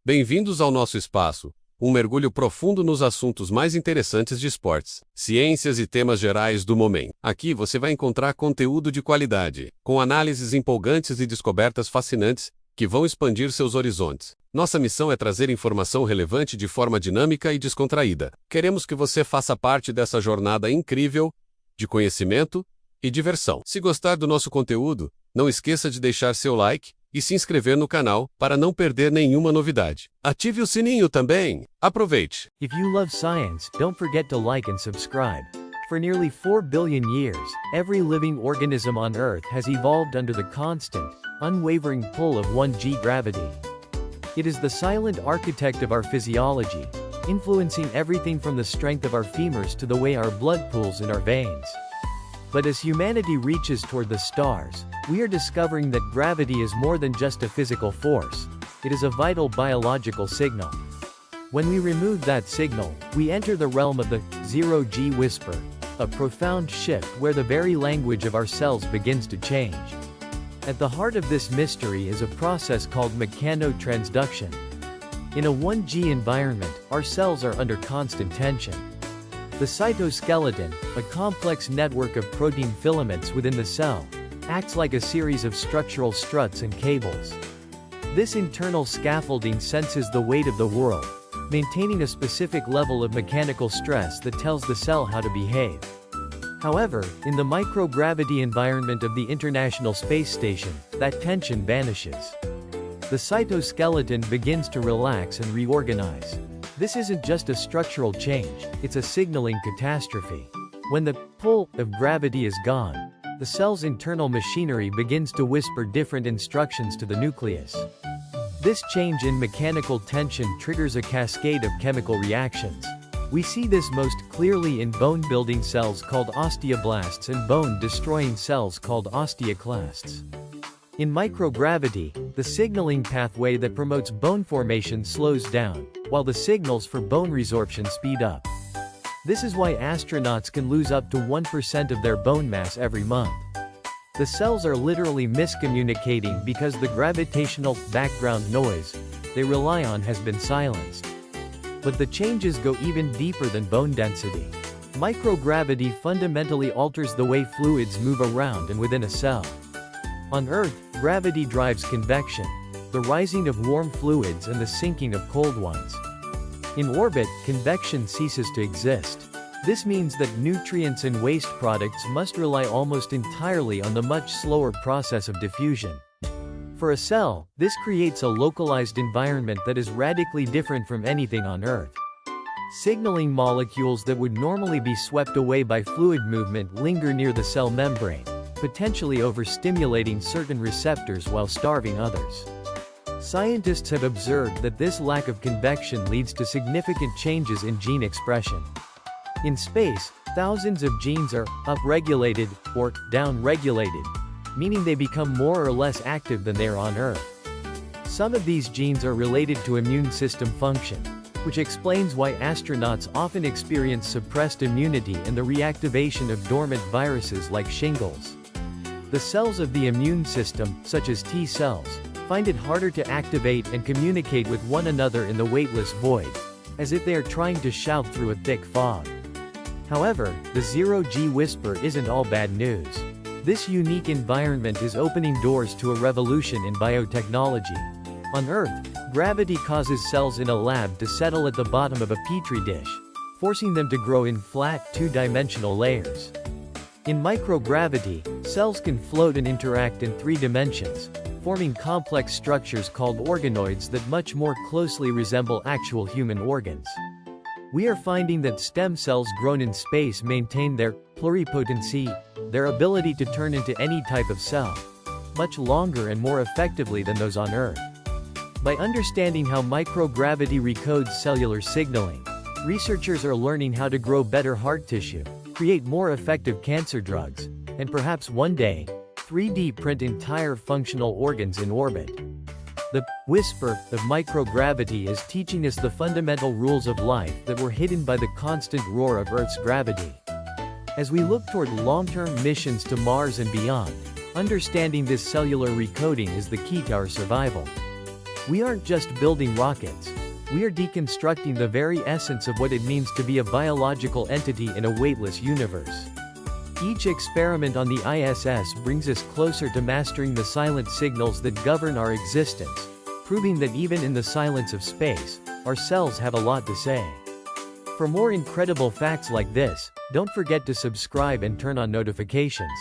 Bem-vindos ao nosso espaço, um mergulho profundo nos assuntos mais interessantes de esportes, ciências e temas gerais do momento. Aqui você vai encontrar conteúdo de qualidade, com análises empolgantes e descobertas fascinantes que vão expandir seus horizontes. Nossa missão é trazer informação relevante de forma dinâmica e descontraída. Queremos que você faça parte dessa jornada incrível de conhecimento e diversão. Se gostar do nosso conteúdo, não esqueça de deixar seu like e se inscrever no canal para não perder nenhuma novidade. Ative o sininho também. Aproveite! If you love science, don't forget to like and subscribe. For nearly 4 billion years, every living organism on Earth has evolved under the constant, unwavering pull of 1G gravity. It is the silent architect of our physiology, influencing everything from the strength of our femurs to the way our blood pools in our veins. But as humanity reaches toward the stars, we are discovering that gravity is more than just a physical force. It is a vital biological signal. When we remove that signal, we enter the realm of the zero-G whisper, a profound shift where the very language of our cells begins to change. At the heart of this mystery is a process called mechanotransduction. In a 1G environment, our cells are under constant tension. The cytoskeleton, a complex network of protein filaments within the cell, acts like a series of structural struts and cables. This internal scaffolding senses the weight of the world, maintaining a specific level of mechanical stress that tells the cell how to behave. However, in the microgravity environment of the International Space Station, that tension vanishes. The cytoskeleton begins to relax and reorganize. This isn't just a structural change, it's a signaling catastrophe. When the pull of gravity is gone, the cell's internal machinery begins to whisper different instructions to the nucleus. This change in mechanical tension triggers a cascade of chemical reactions. We see this most clearly in bone-building cells called osteoblasts and bone-destroying cells called osteoclasts. In microgravity, the signaling pathway that promotes bone formation slows down, while the signals for bone resorption speed up. This is why astronauts can lose up to 1% of their bone mass every month. The cells are literally miscommunicating because the gravitational background noise they rely on has been silenced. But the changes go even deeper than bone density. Microgravity fundamentally alters the way fluids move around and within a cell. On Earth, gravity drives convection, the rising of warm fluids and the sinking of cold ones. In orbit, convection ceases to exist. This means that nutrients and waste products must rely almost entirely on the much slower process of diffusion. For a cell, this creates a localized environment that is radically different from anything on Earth. Signaling molecules that would normally be swept away by fluid movement linger near the cell membrane, potentially overstimulating certain receptors while starving others. Scientists have observed that this lack of convection leads to significant changes in gene expression. In space, thousands of genes are upregulated or downregulated, meaning they become more or less active than they are on Earth. Some of these genes are related to immune system function, which explains why astronauts often experience suppressed immunity and the reactivation of dormant viruses like shingles. The cells of the immune system, such as T cells, find it harder to activate and communicate with one another in the weightless void, as if they are trying to shout through a thick fog. However, the zero-G whisper isn't all bad news. This unique environment is opening doors to a revolution in biotechnology. On Earth, gravity causes cells in a lab to settle at the bottom of a petri dish, forcing them to grow in flat, two-dimensional layers. In microgravity, cells can float and interact in 3 dimensions, forming complex structures called organoids that much more closely resemble actual human organs. We are finding that stem cells grown in space maintain their pluripotency, their ability to turn into any type of cell, much longer and more effectively than those on Earth. By understanding how microgravity recodes cellular signaling, researchers are learning how to grow better heart tissue, create more effective cancer drugs, and perhaps one day, 3D print entire functional organs in orbit. The whisper of microgravity is teaching us the fundamental rules of life that were hidden by the constant roar of Earth's gravity. As we look toward long-term missions to Mars and beyond, understanding this cellular recoding is the key to our survival. We aren't just building rockets. We are deconstructing the very essence of what it means to be a biological entity in a weightless universe. Each experiment on the ISS brings us closer to mastering the silent signals that govern our existence, proving that even in the silence of space, our cells have a lot to say. For more incredible facts like this, don't forget to subscribe and turn on notifications.